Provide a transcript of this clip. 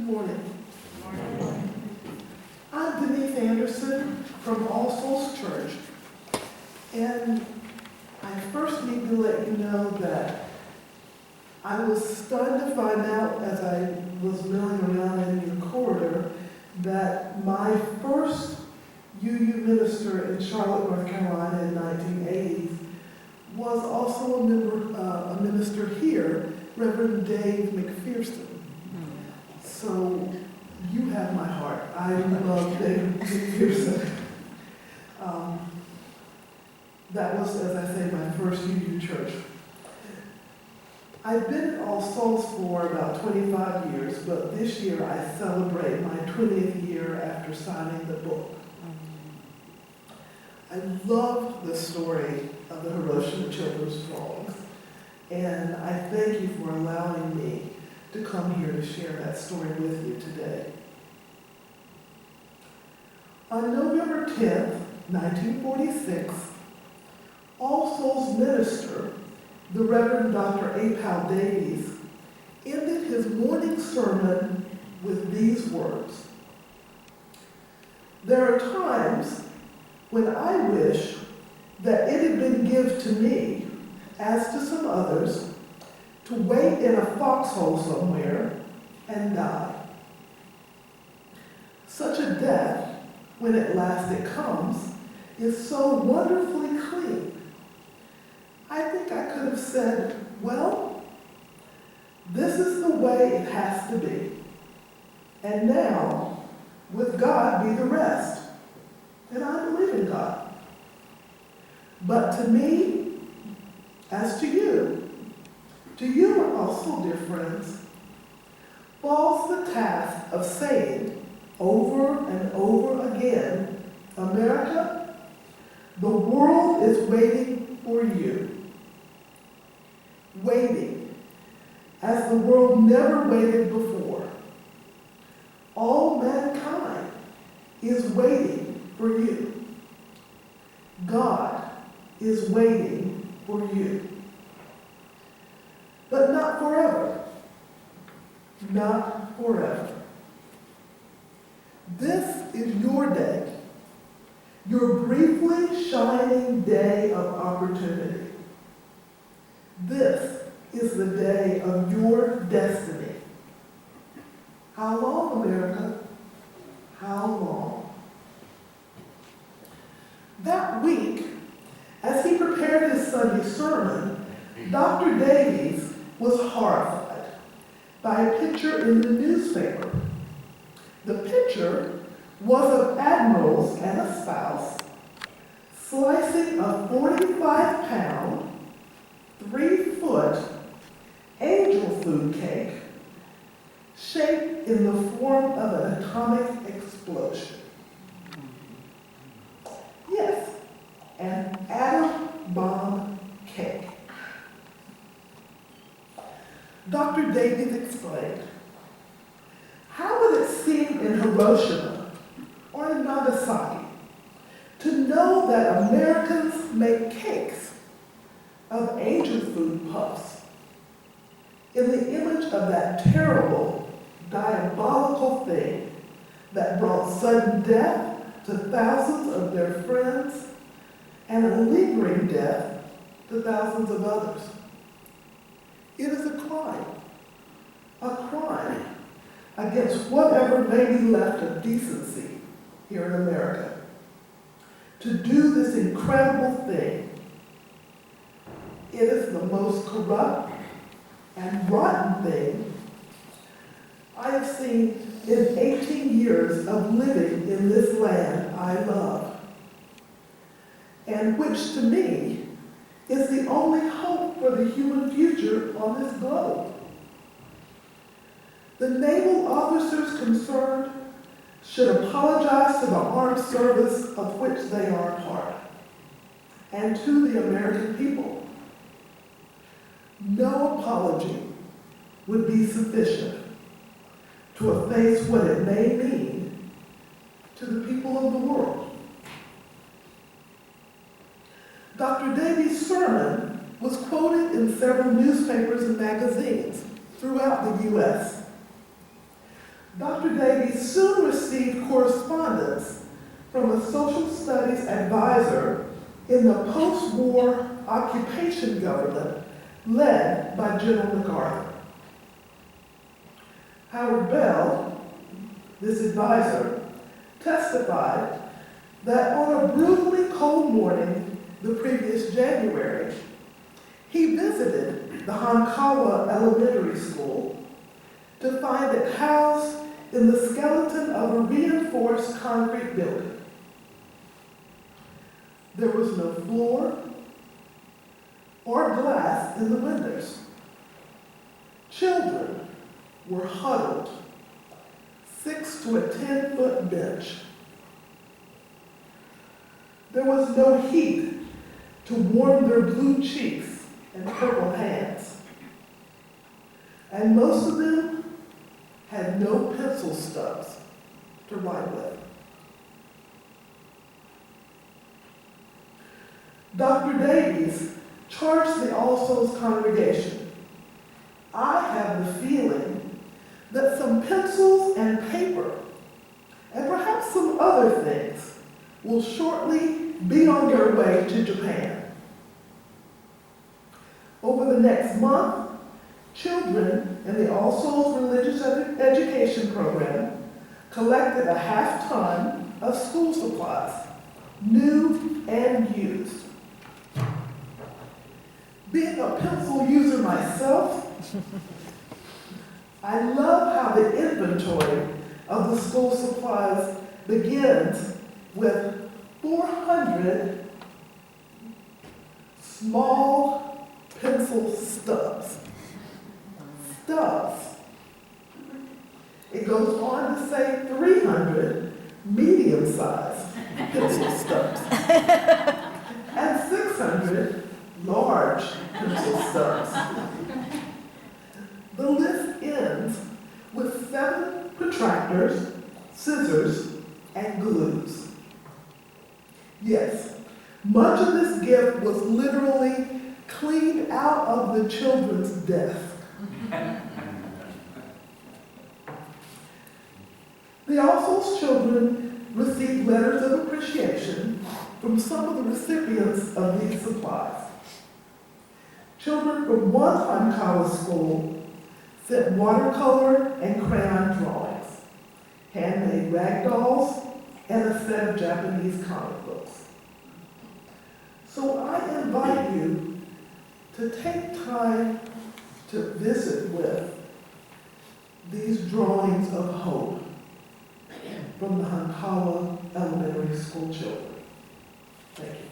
morning. I'm Denise Anderson from All Souls Church, and I first need to let you know that I was stunned to find out as I was milling around in your corridor that my first UU minister in Charlotte, North Carolina in the 1980s was also a minister here, Reverend Dave McPherson. So you have my heart. I love Dave McPherson. That was, as I say, my first UU church. I've been at All Souls for about 25 years, but this year I celebrate my 20th year after signing the book. I love the story of the Hiroshima children's drawings, and I thank you for allowing me to come here to share that story with you today. On November 10th, 1946, All Souls minister, the Reverend Dr. A. Powell Davies, ended his morning sermon with these words: "There are times when I wish that it had been given to me, as to some others, to wait in a foxhole somewhere and die. Such a death, when at last it comes, is so wonderfully clean. I think I could have said, well, this is the way it has to be. And now, with God be the rest. And I believe in God. But to me, as to you also, dear friends, falls the task of saying over and over again, America, the world is waiting for you. Waiting, as the world never waited before. All mankind is waiting for you. God is waiting for you. But not forever. Not forever. This is your day, your briefly shining day of opportunity. This is the day of your destiny. How long, America? How long?" That week, as he prepared his Sunday sermon, Dr. Davies was horrified by a picture in the newspaper. The picture was of admirals and a spouse slicing a 45-pound, 3-foot angel food cake shaped in the form of an atomic explosion. Yes, an atom bomb cake. Dr. Davies explained, how would it seem in Hiroshima or in Nagasaki to know that Americans make cakes of angel food puffs in the image of that terrible, diabolical thing that brought sudden death to thousands of their friends and a lingering death to thousands of others? It is a crime against whatever may be left of decency here in America, to do this incredible thing. It is the most corrupt and rotten thing I have seen in 18 years of living in this land I love, and which to me is the only hope for the human future on this globe. The naval officers concerned should apologize to the armed service of which they are a part, and to the American people. No apology would be sufficient to efface what it may mean to the people of the world. Dr. Davies' sermon was quoted in several newspapers and magazines throughout the U.S. Dr. Davies soon received correspondence from a social studies advisor in the post-war occupation government led by General MacArthur. Howard Bell, this advisor, testified that on a brutally cold morning the previous January, he visited the Hankawa Elementary School to find it housed in the skeleton of a reinforced concrete building. There was no floor or glass in the windows. Children were huddled 6 to a 10-foot bench. There was no heat to warm their blue cheeks and purple hands. And most of them had no pencil stubs to write with. Dr. Davies charged the All Souls congregation, "I have the feeling that some pencils and paper, and perhaps some other things, will shortly be on their way to Japan." Over the next month, children in the All Souls Religious Education Program collected a half-ton of school supplies, new and used. Being a pencil user myself, I love how the inventory of the school supplies begins with 400 small pencil stubs. Stubs. It goes on to say 300 medium-sized pencil stubs and 600 large pencil stubs. The list ends with 7 protractors, scissors, and glues. Yes, much of this gift was literally cleaned out of the children's desk. The All Souls children received letters of appreciation from some of the recipients of these supplies. Children from one Hankawa school sent watercolor and crayon drawings, handmade rag dolls, and a set of Japanese comic books. So I invite you to take time to visit with these drawings of hope from the Hankawa Elementary School children. Thank you.